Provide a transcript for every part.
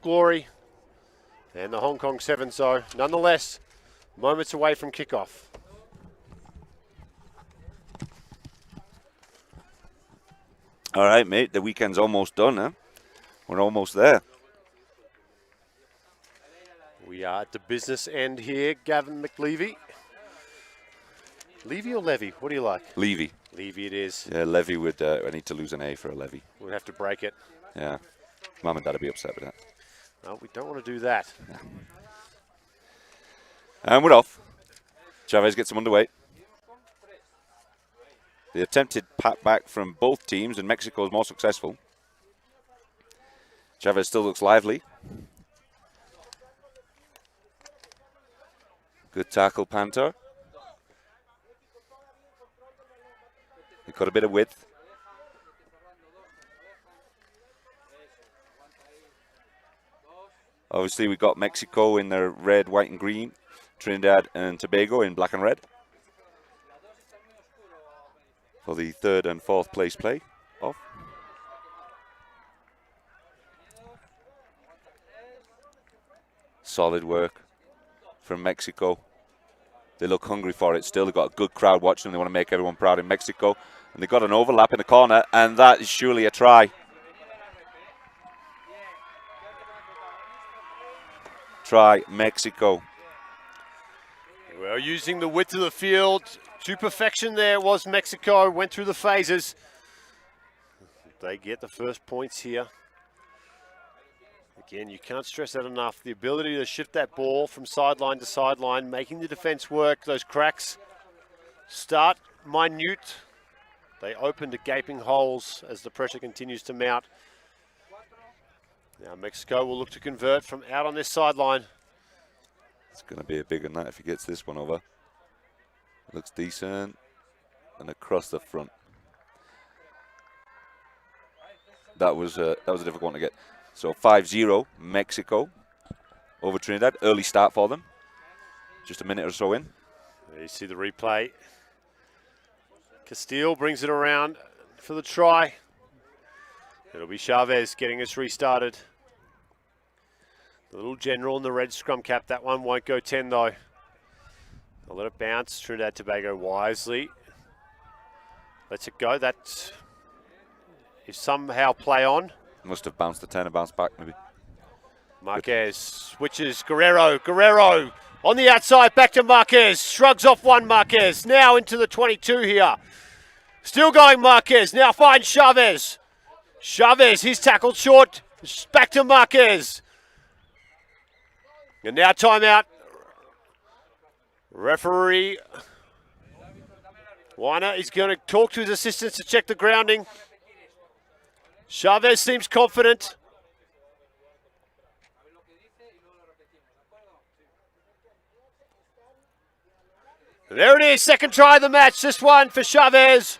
glory. And the Hong Kong Sevens, though, nonetheless, moments away from kickoff. All right, mate, the weekend's almost done, huh? We're almost there. We are at the business end here, Gavin McLevy. Levy or Levy? What do you like? Levy. Levy it is. Yeah, Levy would, I need to lose an A for a Levy. We'd have to break it. Yeah. Mum and Dad would be upset with that. No, we don't want to do that. No. And we're off. Chavez gets them underway. The attempted pat back from both teams, and Mexico is more successful. Chavez still looks lively. Good tackle, Panter. He got a bit of width. Obviously, we got Mexico in their red, white, and green. Trinidad and Tobago in black and red. For the third and fourth place play off. Solid work from Mexico. They look hungry for it still. They've got a good crowd watching them. They want to make everyone proud in Mexico. And they've got an overlap in the corner, and that is surely a try. Try Mexico. Well, using the width of the field to perfection there was Mexico. Went through the phases. They get the first points here. Again, you can't stress that enough. The ability to shift that ball from sideline to sideline, making the defense work. Those cracks start minute. They open to gaping holes as the pressure continues to mount. Now Mexico will look to convert from out on this sideline. It's going to be a big one that if he gets this one over. Looks decent. And across the front. That was a difficult one to get. So 5-0 Mexico over Trinidad. Early start for them. Just a minute or so in. There you see the replay. Castile brings it around for the try. It'll be Chavez getting us restarted. The little general in the red scrum cap. That one won't go 10 though. I'll let it bounce. Trinidad Tobago wisely lets it go. That is somehow play on. Must have bounced the 10 and bounced back maybe. Marquez switches. Guerrero on the outside. Back to Marquez. Shrugs off one Marquez. Now into the 22 here. Still going Marquez. Now finds Chavez. Chavez, he's tackled short. Back to Marquez. And now timeout. Referee Weiner is going to talk to his assistants to check the grounding. Chavez seems confident. And there it is, second try of the match. This one for Chavez.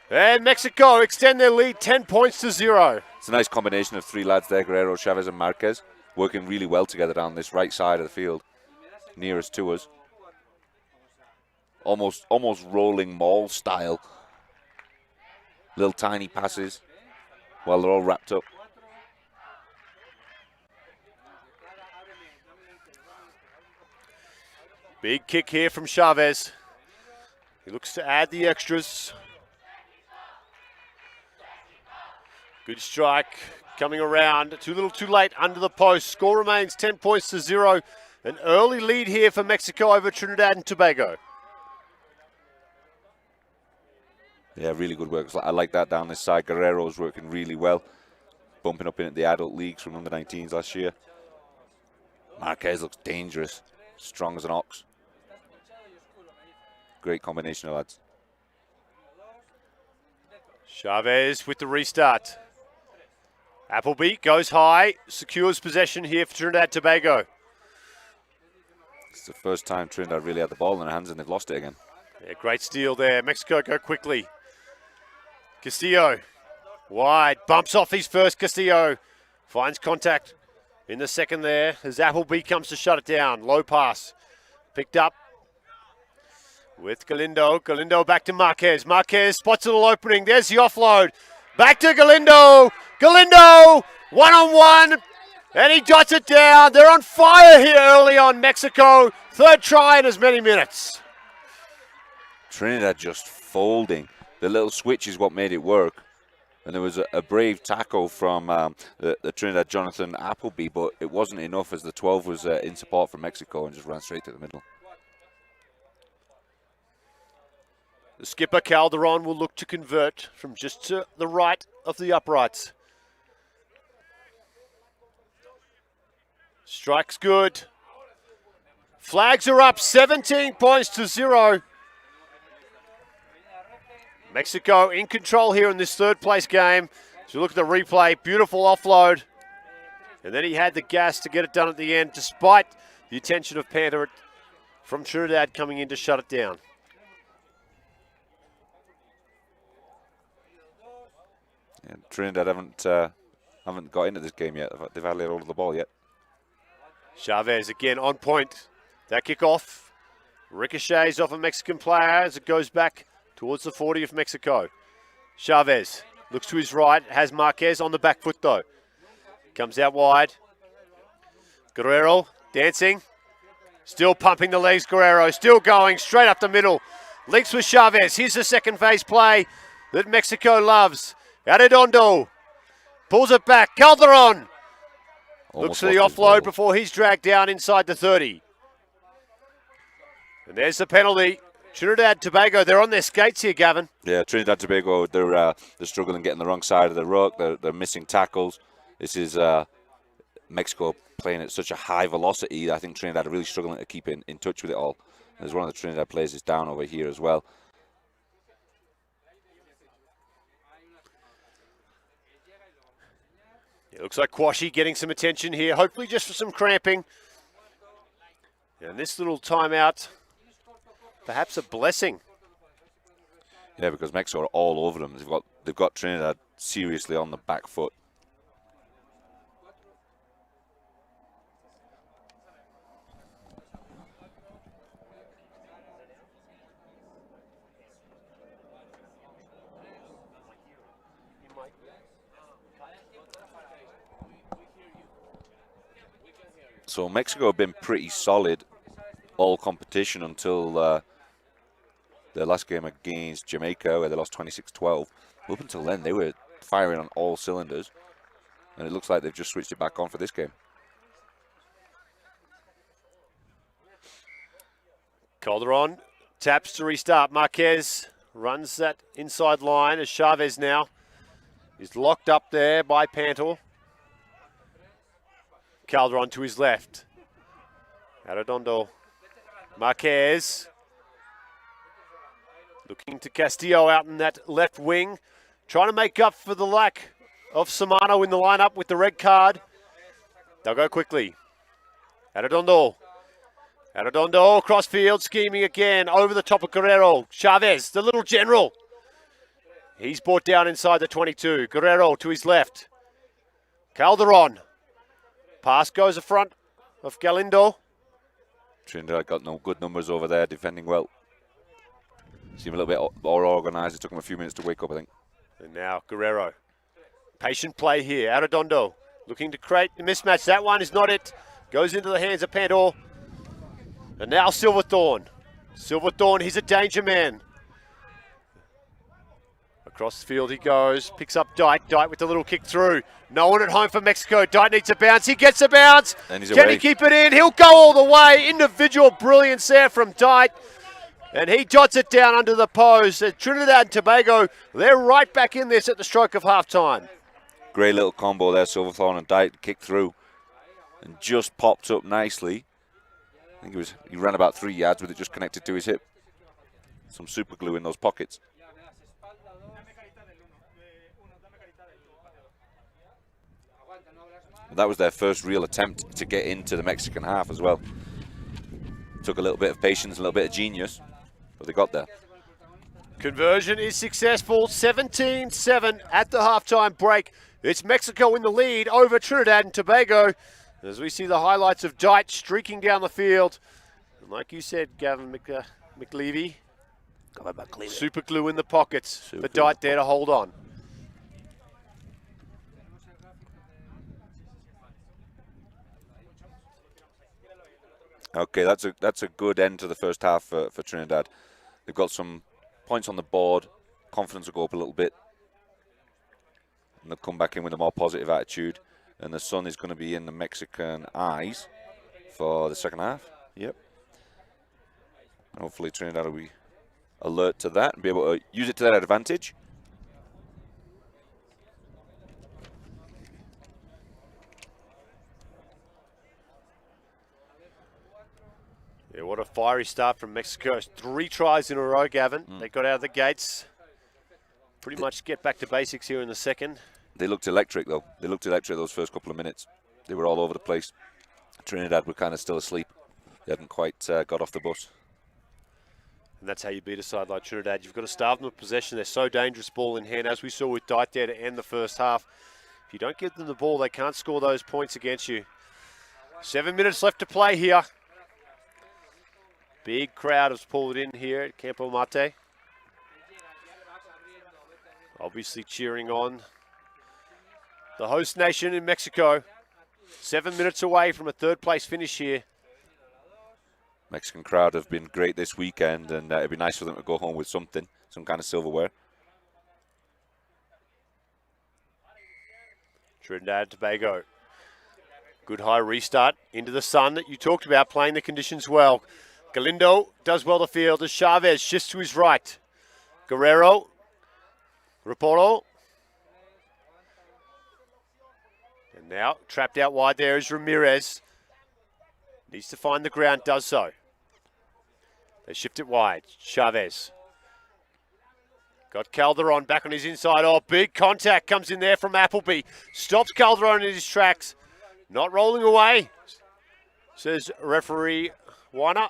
And Mexico extend their lead 10 points to 0. It's a nice combination of three lads there, Guerrero, Chavez and Marquez, working really well together down this right side of the field, nearest to us. Almost rolling maul style. Little tiny passes while they're all wrapped up. Big kick here from Chavez. He looks to add the extras. Good strike coming around. Too little too late under the post. Score remains 10 points to 0. An early lead here for Mexico over Trinidad and Tobago. Yeah, really good work. I like that down this side. Guerrero's working really well. Bumping up in the adult leagues from under 19s last year. Marquez looks dangerous. Strong as an ox. Great combination of lads. Chavez with the restart. Appleby goes high. Secures possession here for Trinidad Tobago. It's the first time Trinidad really had the ball in their hands and they've lost it again. Yeah, great steal there. Mexico go quickly. Castillo, wide, bumps off his first. Castillo finds contact in the second there as Appleby comes to shut it down. Low pass, picked up with Galindo. Galindo back to Marquez. Marquez spots a little opening. There's the offload. Back to Galindo. Galindo, one-on-one. And he dots it down. They're on fire here early on, Mexico. Third try in as many minutes. Trinidad just folding. The little switch is what made it work. And there was a brave tackle from the Trinidad Jonathan Appleby, but it wasn't enough as the 12 was in support from Mexico and just ran straight to the middle. The skipper, Calderon, will look to convert from just to the right of the uprights. Strike's good. Flags are up, 17 points to 0. Mexico in control here in this third place game. So look at the replay, beautiful offload. And then he had the gas to get it done at the end, despite the attention of Panther from Trinidad coming in to shut it down. Yeah, Trinidad haven't got into this game yet. They've hardly had hold of the ball yet. Chavez again on point. That kickoff ricochets off a Mexican player as it goes back towards the 40 of Mexico. Chavez looks to his right, has Marquez on the back foot though. Comes out wide. Guerrero dancing. Still pumping the legs, Guerrero. Still going straight up the middle. Links with Chavez. Here's the second phase play that Mexico loves. Arredondo pulls it back. Calderon looks for the offload before he's dragged down inside the 30. And there's the penalty. Trinidad Tobago, they're on their skates here, Gavin. Yeah, Trinidad Tobago, they're struggling getting the wrong side of the ruck. They're missing tackles. This is Mexico playing at such a high velocity. I think Trinidad are really struggling to keep in touch with it all. There's one of the Trinidad players is down over here as well. It looks like Quashi getting some attention here, hopefully just for some cramping. And this little timeout, perhaps a blessing. Yeah, because Mexico are all over them. They've got Trinidad seriously on the back foot. So Mexico have been pretty solid all competition until their last game against Jamaica, where they lost 26-12. Up until then, they were firing on all cylinders, and it looks like they've just switched it back on for this game. Calderon taps to restart. Marquez runs that inside line as Chavez now is locked up there by Pantor. Calderon to his left. Arredondo. Marquez. Looking to Castillo out in that left wing. Trying to make up for the lack of Samano in the lineup with the red card. They'll go quickly. Arredondo. Arredondo across field, scheming again. Over the top of Guerrero. Chavez, the little general. He's brought down inside the 22. Guerrero to his left. Calderon. Pass goes in front of Galindo. Trinidad got no good numbers over there, defending well. Seem a little bit more organised. It took them a few minutes to wake up, I think. And now Guerrero. Patient play here. Arredondo looking to create the mismatch. That one is not it. Goes into the hands of Pantor. And now Silverthorne. Silverthorne, he's a danger man. Across the field he goes, picks up Dite. Dite with the little kick through. No one at home for Mexico. Dite needs a bounce. He gets a bounce. And he's Can away. he keep it in? He'll go all the way. Individual brilliance there from Dite. And he dots it down under the post. Trinidad and Tobago, they're right back in this at the stroke of halftime. Great little combo there, Silverthorne and Dite kicked through and just popped up nicely. I think he ran about 3 yards with it just connected to his hip. Some super glue in those pockets. That was their first real attempt to get into the Mexican half as well. Took a little bit of patience, a little bit of genius, but they got there. Conversion is successful, 17-7 at the halftime break. It's Mexico in the lead over Trinidad and Tobago. As we see the highlights of Dite streaking down the field. And like you said, Gavin McLeavy, super glue in the pockets for Dite there to hold on. Okay, that's a good end to the first half for Trinidad. They've got some points on the board. Confidence will go up a little bit. And they'll come back in with a more positive attitude. And the sun is going to be in the Mexican eyes for the second half. Yep. And hopefully Trinidad will be alert to that and be able to use it to their advantage. Yeah, what a fiery start from Mexico. 3 tries in a row, Gavin. They got out of the gates. Pretty much get back to basics here in the second. They looked electric, though. They looked electric those first couple of minutes. They were all over the place. Trinidad were kind of still asleep. They hadn't quite got off the bus. And that's how you beat a side like Trinidad. You've got to starve them with possession. They're so dangerous ball in hand, as we saw with Dite there to end the first half. If you don't give them the ball, they can't score those points against you. 7 minutes left to play here. Big crowd has pulled in here at Campo Mate. Obviously cheering on the host nation in Mexico. 7 minutes away from a third place finish here. Mexican crowd have been great this weekend, and it'd be nice for them to go home with something, some kind of silverware. Trinidad Tobago. Good high restart into the sun that you talked about, playing the conditions well. Galindo does well to field as Chavez shifts to his right. Guerrero. Rapolo. And now trapped out wide there is Ramirez. Needs to find the ground, does so. They shift it wide. Chavez. Got Calderon back on his inside. Oh, big contact comes in there from Appleby. Stops Calderon in his tracks. Not rolling away, says referee Weiner.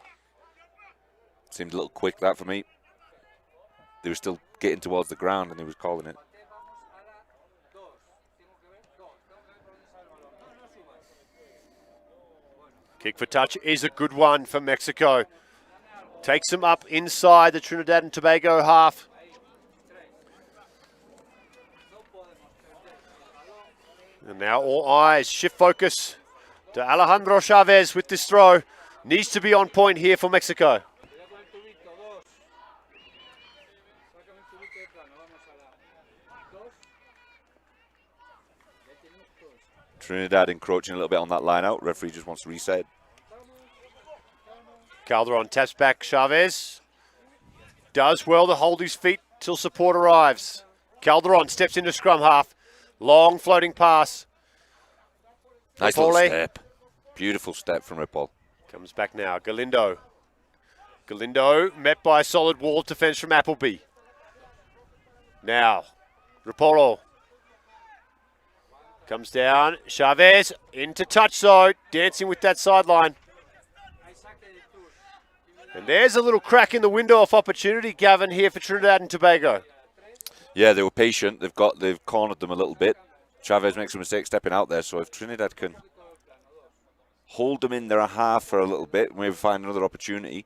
Seemed a little quick, that, for me. They were still getting towards the ground, and he was calling it. Kick for touch is a good one for Mexico. Takes them up inside the Trinidad and Tobago half. And now all eyes shift focus to Alejandro Chavez with this throw. Needs to be on point here for Mexico. Trinidad encroaching a little bit on that line out. Referee just wants to reset. Calderon taps back Chavez. Does well to hold his feet till support arrives. Calderon steps into scrum half. Long floating pass. Nice little step. Beautiful step from Ripoll. Comes back now. Galindo. Galindo met by a solid wall defense from Appleby. Now, Rapolo. Comes down. Chavez into touch zone. Dancing with that sideline. And there's a little crack in the window of opportunity, Gavin, here for Trinidad and Tobago. Yeah, they were patient. They've cornered them a little bit. Chavez makes a mistake stepping out there, so if Trinidad can hold them in their half for a little bit, maybe find another opportunity.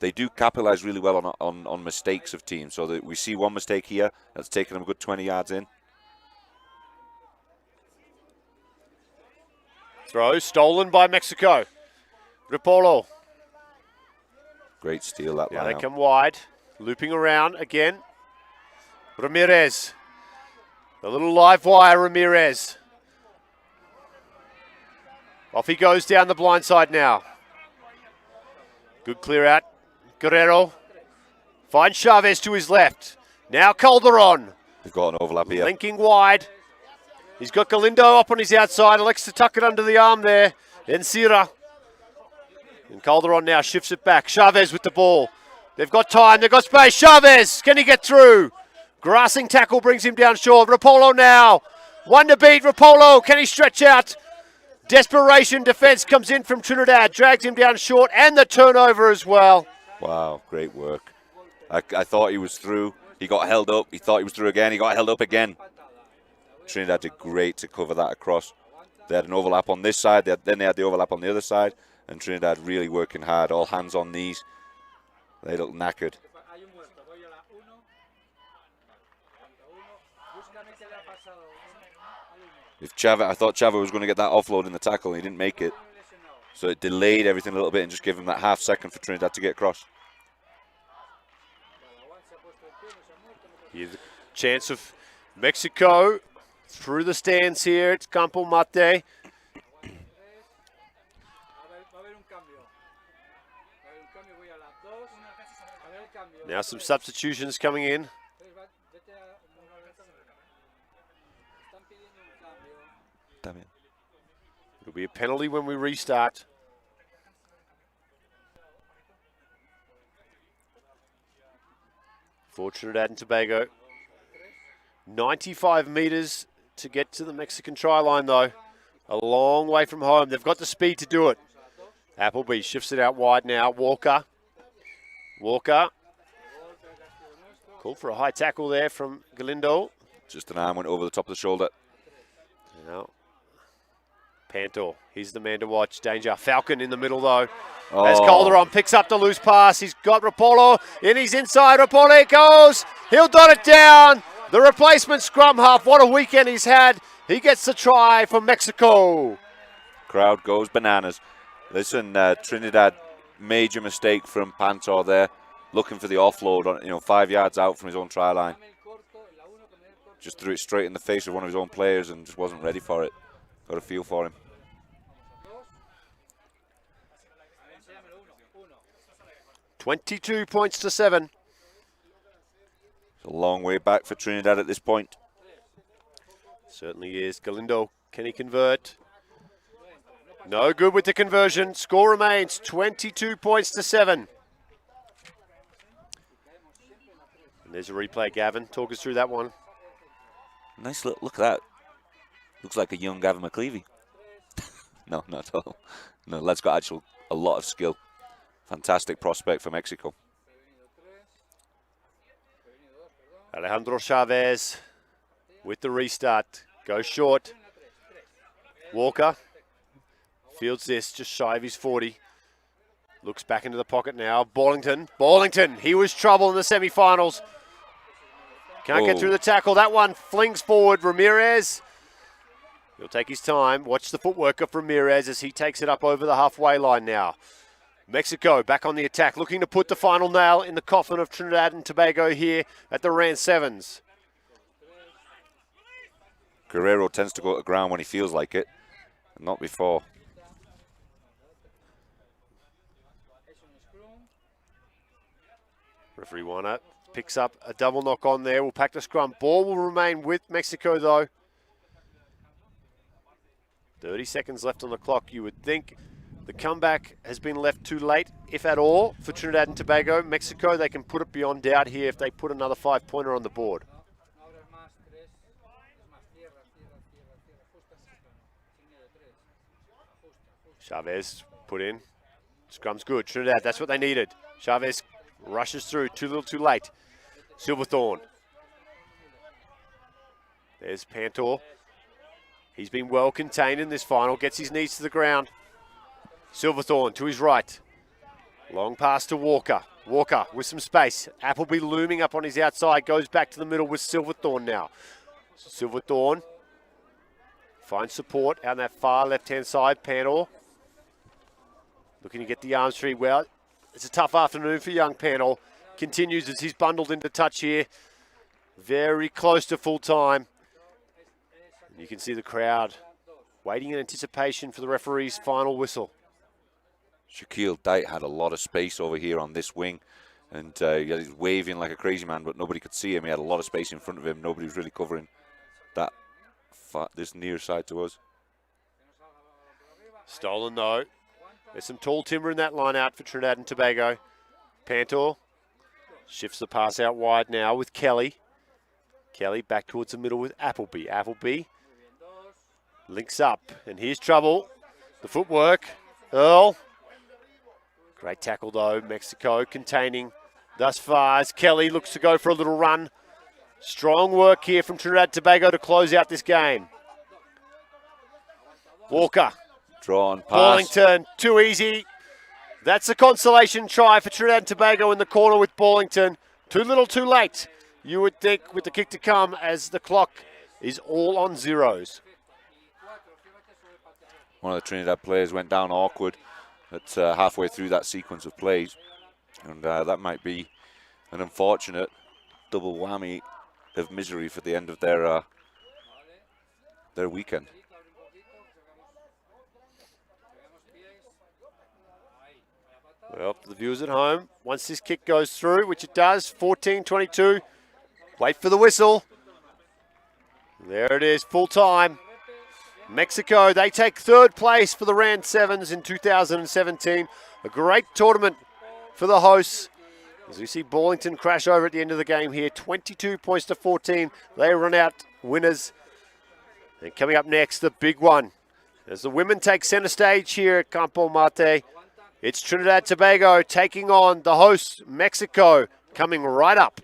They do capitalize really well on mistakes of teams. So that we see one mistake here that's taken them a good 20 yards in. Throw stolen by Mexico. Rapolo. Great steal that Now line. they come wide, looping around again. Ramirez. A little live wire, Ramirez. Off he goes down the blind side now. Good clear out. Guerrero. Finds Chavez to his left. Now Calderon. They've got an overlap here. Linking wide. He's got Galindo up on his outside. Elects to tuck it under the arm there. Encira. And Calderon now shifts it back. Chavez with the ball. They've got time. They've got space. Chavez. Can he get through? Grassing tackle brings him down short. Rapolo now. One to beat. Rapolo. Can he stretch out? Desperation defense comes in from Trinidad. Drags him down short. And the turnover as well. Wow, great work. I thought he was through. He got held up. He thought he was through again. He got held up again. Trinidad did great to cover that across. They had an overlap on this side. Then they had the overlap on the other side. And Trinidad really working hard. All hands on knees. They look knackered. I thought Chavez was going to get that offload in the tackle. And he didn't make it. So it delayed everything a little bit and just gave them that half second for Trinidad to get across. Here's the chance of Mexico through the stands here. It's Campo Mate. Now some substitutions coming in. It'll be a penalty when we restart. For Trinidad and Tobago. 95 metres to get to the Mexican try line though. A long way from home. They've got the speed to do it. Appleby shifts it out wide now. Walker. Called for a high tackle there from Galindo. Just an arm went over the top of the shoulder. Now, Pantor, he's the man to watch. Danger. Falcon in the middle though. As Calderon picks up the loose pass. He's got Rapolo in his inside. Rapolo goes. He'll dot it down. The replacement scrum half. What a weekend he's had. He gets the try for Mexico. Crowd goes bananas. Listen, Trinidad, major mistake from Pantor there. Looking for the offload, on, 5 yards out from his own try line. Just threw it straight in the face of one of his own players and just wasn't ready for it. Got a feel for him. 22 points to 7. It's a long way back for Trinidad at this point. Certainly is. Galindo, can he convert? No good with the conversion. Score remains 22 points to 7. And there's a replay, Gavin. Talk us through that one. Nice look at that. Looks like a young Gavin McLeavy. No, not at all. No, lad's got a lot of skill. Fantastic prospect for Mexico. Alejandro Chavez with the restart. Goes short. Walker fields this just shy of his 40. Looks back into the pocket now. Ballington. He was trouble in the semi-finals. Can't get through the tackle. That one flings forward. Ramirez. He'll take his time. Watch the footwork of Ramirez as he takes it up over the halfway line now. Mexico back on the attack, looking to put the final nail in the coffin of Trinidad and Tobago here at the Rand Sevens. Guerrero tends to go to the ground when he feels like it, and not before. Referee Warner picks up a double knock on there. We'll pack the scrum. Ball will remain with Mexico though. 30 seconds left on the clock. You would think the comeback has been left too late, if at all, for Trinidad and Tobago. Mexico, they can put it beyond doubt here if they put another 5-pointer on the board. Chavez put in. Scrum's good. Trinidad, that's what they needed. Chavez rushes through. Too little, too late. Silverthorne. There's Pantor. He's been well contained in this final. Gets his knees to the ground. Silverthorne to his right. Long pass to Walker. Walker with some space. Appleby looming up on his outside. Goes back to the middle with Silverthorne now. Silverthorne finds support out on that far left-hand side. Pantor looking to get the arms free. Well, it's a tough afternoon for young Pantor. Continues as he's bundled into touch here. Very close to full time. You can see the crowd waiting in anticipation for the referee's final whistle. Shaquille Dyte had a lot of space over here on this wing, and he was waving like a crazy man, but nobody could see him. He had a lot of space in front of him. Nobody was really covering that this near side to us. Stolen though. There's some tall timber in that line out for Trinidad and Tobago. Pantor shifts the pass out wide now with Kelly. Kelly back towards the middle with Appleby. Appleby links up, and here's trouble. The footwork. Earl. Great tackle though. Mexico containing thus far as Kelly looks to go for a little run. Strong work here from Trinidad and Tobago to close out this game. Walker. Drawn pass. Ballington, too easy. That's a consolation try for Trinidad and Tobago in the corner with Ballington. Too little, too late. You would think with the kick to come as the clock is all on zeros. one of the Trinidad players went down awkward at halfway through that sequence of plays, and that might be an unfortunate double whammy of misery for the end of their weekend. Well, for the viewers at home, once this kick goes through, which it does, 14-22, wait for the whistle. There it is, full time. Mexico, they take third place for the Round Sevens in 2017. A great tournament for the hosts. As we see Ballington crash over at the end of the game here, 22 points to 14. They run out winners. And coming up next, the big one. As the women take center stage here at Campo Mate, it's Trinidad Tobago taking on the hosts, Mexico, coming right up.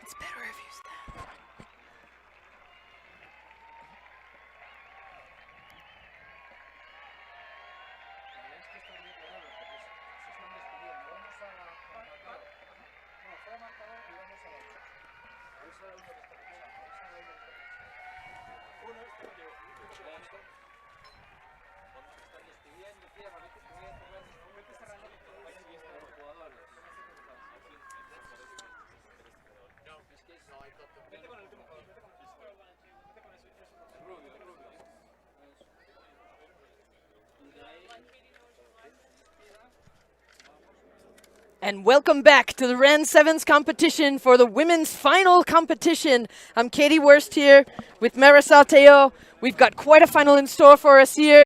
It's better if you stand. And welcome back to the Round Sevens competition for the women's final competition. I'm Katie Wurst here with Marisol Teo. We've got quite a final in store for us here.